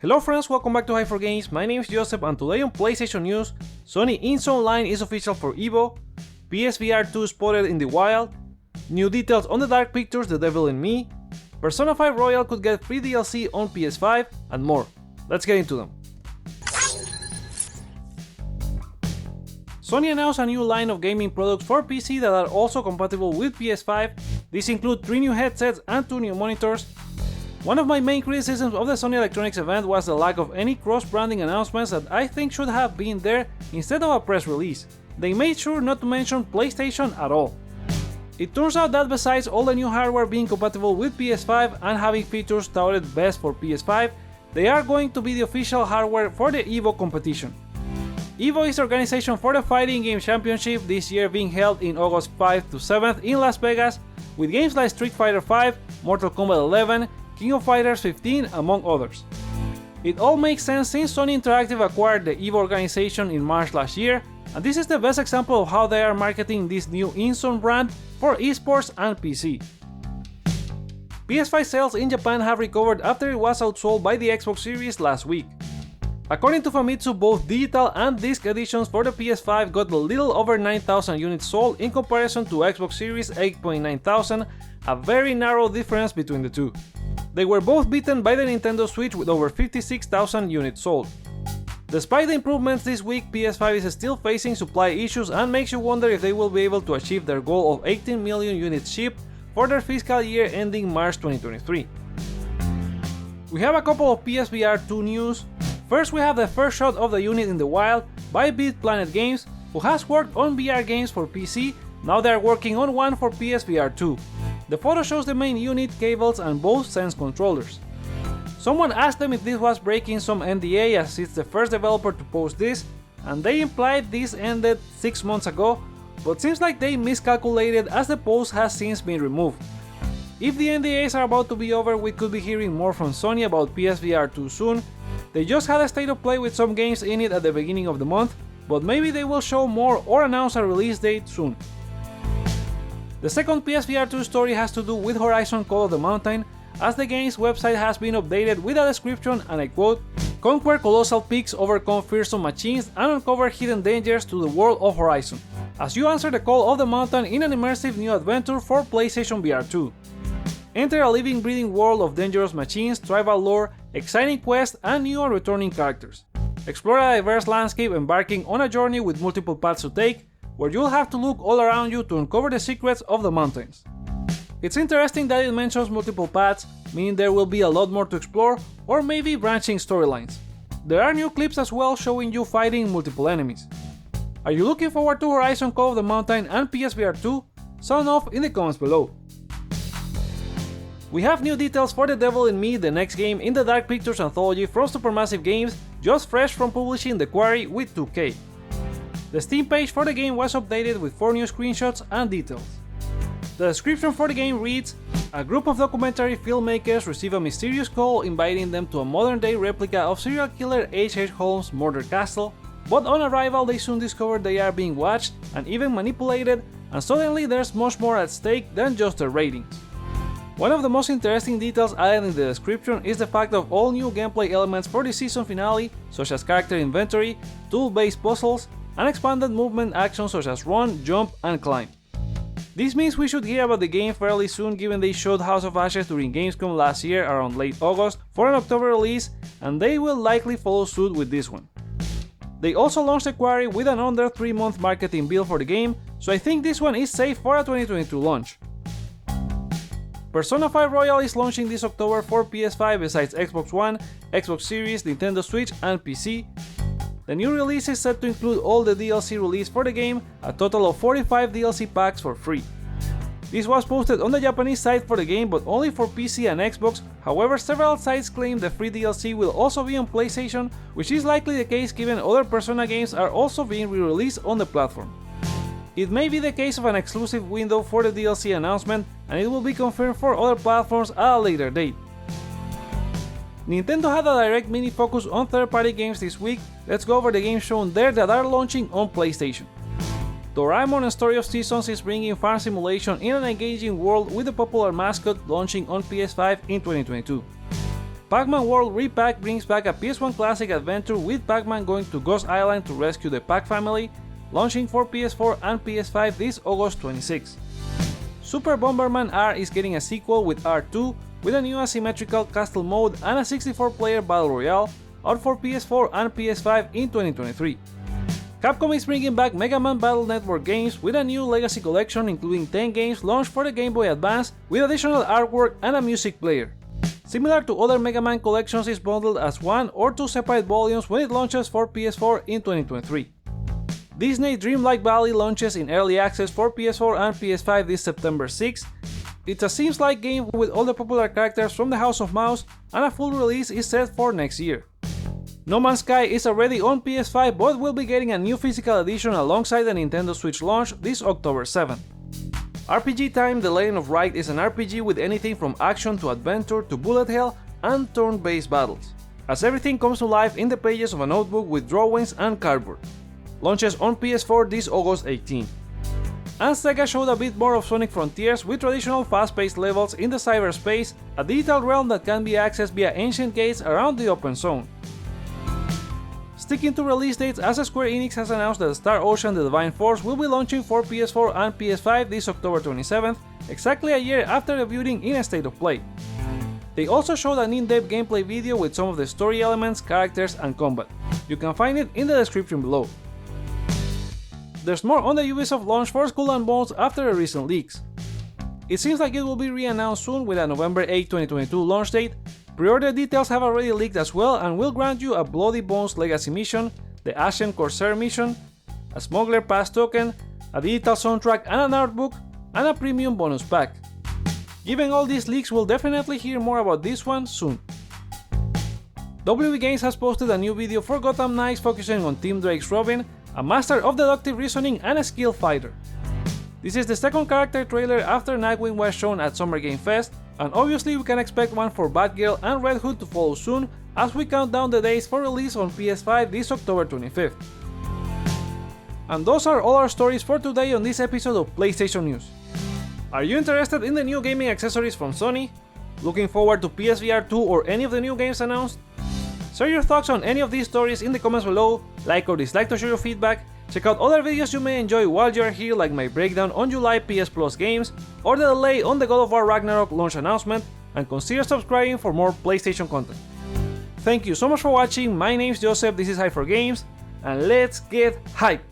Hello friends, welcome back to Hyper4Games. My name is Joseph and today on PlayStation News, Sony Inzone line is official for Evo, PSVR2 spotted in the wild, new details on the Dark Pictures The Devil in Me, Persona 5 Royal could get free DLC on PS5, and more. Let's get into them. Sony announced a new line of gaming products for PC that are also compatible with PS5. These include 3 new headsets and 2 new monitors. One of my main criticisms of the Sony Electronics event was the lack of any cross-branding announcements that I think should have been there instead of a press release. They made sure not to mention PlayStation at all. It turns out that besides all the new hardware being compatible with PS5 and having features touted best for PS5, they are going to be the official hardware for the Evo competition. Evo is the organization for the Fighting Game Championship, this year being held in August 5th to 7th in Las Vegas, with games like Street Fighter V, Mortal Kombat 11, King of Fighters 15, among others. It all makes sense since Sony Interactive acquired the EVO organization in March last year, and this is the best example of how they are marketing this new Inzone brand for esports and PC. PS5 sales in Japan have recovered after it was outsold by the Xbox Series last week. According to Famitsu, both digital and disc editions for the PS5 got a little over 9,000 units sold in comparison to Xbox Series 8,900, a very narrow difference between the two. They were both beaten by the Nintendo Switch with over 56,000 units sold. Despite the improvements this week, PS5 is still facing supply issues and makes you wonder if they will be able to achieve their goal of 18 million units shipped for their fiscal year ending March 2023. We have a couple of PSVR2 news. First, we have the first shot of the unit in the wild by Beat Planet Games, who has worked on VR games for PC, now they are working on one for PSVR2. The photo shows the main unit, cables, and both Sense controllers. Someone asked them if this was breaking some NDA as it's the first developer to post this, and they implied this ended 6 months ago, but seems like they miscalculated as the post has since been removed. If the NDAs are about to be over, we could be hearing more from Sony about PSVR2 soon. They just had a state of play with some games in it at the beginning of the month, but maybe they will show more or announce a release date soon. The second PSVR2 story has to do with Horizon Call of the Mountain, as the game's website has been updated with a description, and I quote, "Conquer colossal peaks, overcome fearsome machines, and uncover hidden dangers to the world of Horizon, as you answer the call of the mountain in an immersive new adventure for PlayStation VR2. Enter a living, breathing world of dangerous machines, tribal lore, exciting quests, and new and returning characters. Explore a diverse landscape, embarking on a journey with multiple paths to take, where you'll have to look all around you to uncover the secrets of the mountains." It's interesting that it mentions multiple paths, meaning there will be a lot more to explore, or maybe branching storylines. There are new clips as well showing you fighting multiple enemies. Are you looking forward to Horizon Call of the Mountain and PSVR2? Sound off in the comments below. We have new details for The Devil in Me, the next game in the Dark Pictures anthology from Supermassive Games, just fresh from publishing The Quarry with 2K. The Steam page for the game was updated with 4 new screenshots and details. The description for the game reads, "A group of documentary filmmakers receive a mysterious call inviting them to a modern-day replica of serial killer H.H. Holmes' murder castle, but on arrival they soon discover they are being watched and even manipulated, and suddenly there's much more at stake than just their ratings." One of the most interesting details added in the description is the fact of all new gameplay elements for the season finale, such as character inventory, tool-based puzzles, and expanded movement actions such as run, jump, and climb. This means we should hear about the game fairly soon, given they showed House of Ashes during Gamescom last year around late August for an October release, and they will likely follow suit with this one. They also launched The Quarry with an under 3-month marketing build for the game, so I think this one is safe for a 2022 launch. Persona 5 Royal is launching this October for PS5 besides Xbox One, Xbox Series, Nintendo Switch, and PC. The new release is set to include all the DLC released for the game, a total of 45 DLC packs for free. This was posted on the Japanese site for the game but only for PC and Xbox, however several sites claim the free DLC will also be on PlayStation, which is likely the case given other Persona games are also being re-released on the platform. It may be the case of an exclusive window for the DLC announcement, and it will be confirmed for other platforms at a later date. Nintendo had a direct mini focus on third-party games this week. Let's go over the games shown there that are launching on PlayStation. Doraemon and Story of Seasons is bringing farm simulation in an engaging world with the popular mascot launching on PS5 in 2022. Pac-Man World Repack brings back a PS1 classic adventure with Pac-Man going to Ghost Island to rescue the Pac family, launching for PS4 and PS5 this August 26. Super Bomberman R is getting a sequel with R2 with a new asymmetrical castle mode and a 64-player battle royale out for PS4 and PS5 in 2023. Capcom is bringing back Mega Man Battle Network games with a new Legacy Collection including 10 games launched for the Game Boy Advance with additional artwork and a music player. Similar to other Mega Man collections, is bundled as 1 or 2 separate volumes when it launches for PS4 in 2023. Disney Dreamlight Valley launches in early access for PS4 and PS5 this September 6. It's a Sims-like game with all the popular characters from the House of Mouse, and a full release is set for next year. No Man's Sky is already on PS5 but will be getting a new physical edition alongside the Nintendo Switch launch this October 7. RPG Time: The Legend of Wright is an RPG with anything from action to adventure to bullet hell and turn-based battles, as everything comes to life in the pages of a notebook with drawings and cardboard. Launches on PS4 this August 18. And Sega showed a bit more of Sonic Frontiers with traditional fast-paced levels in the cyberspace, a digital realm that can be accessed via ancient gates around the open zone. Sticking to release dates, as Square Enix has announced that Star Ocean: The Divine Force will be launching for PS4 and PS5 this October 27th, exactly a year after debuting in a State of Play. They also showed an in-depth gameplay video with some of the story elements, characters, and combat. You can find it in the description below. There's more on the Ubisoft launch for Skull and Bones after the recent leaks. It seems like it will be re-announced soon with a November 8, 2022 launch date. Pre-order details have already leaked as well and will grant you a Bloody Bones Legacy mission, the Ashen Corsair mission, a Smuggler Pass token, a digital soundtrack and an art book, and a premium bonus pack. Given all these leaks, we'll definitely hear more about this one soon. WB Games has posted a new video for Gotham Knights focusing on Tim Drake's Robin, a master of deductive reasoning and a skilled fighter. This is the second character trailer after Nightwing was shown at Summer Game Fest, and obviously we can expect one for Batgirl and Red Hood to follow soon as we count down the days for release on PS5 this October 25th. And those are all our stories for today on this episode of PlayStation News. Are you interested in the new gaming accessories from Sony? Looking forward to PSVR2 or any of the new games announced? Share your thoughts on any of these stories in the comments below, like or dislike to share your feedback, check out other videos you may enjoy while you are here like my breakdown on July PS Plus games, or the delay on the God of War Ragnarok launch announcement, and consider subscribing for more PlayStation content. Thank you so much for watching, my name is Joseph, this is Hype for Games, and let's get hyped!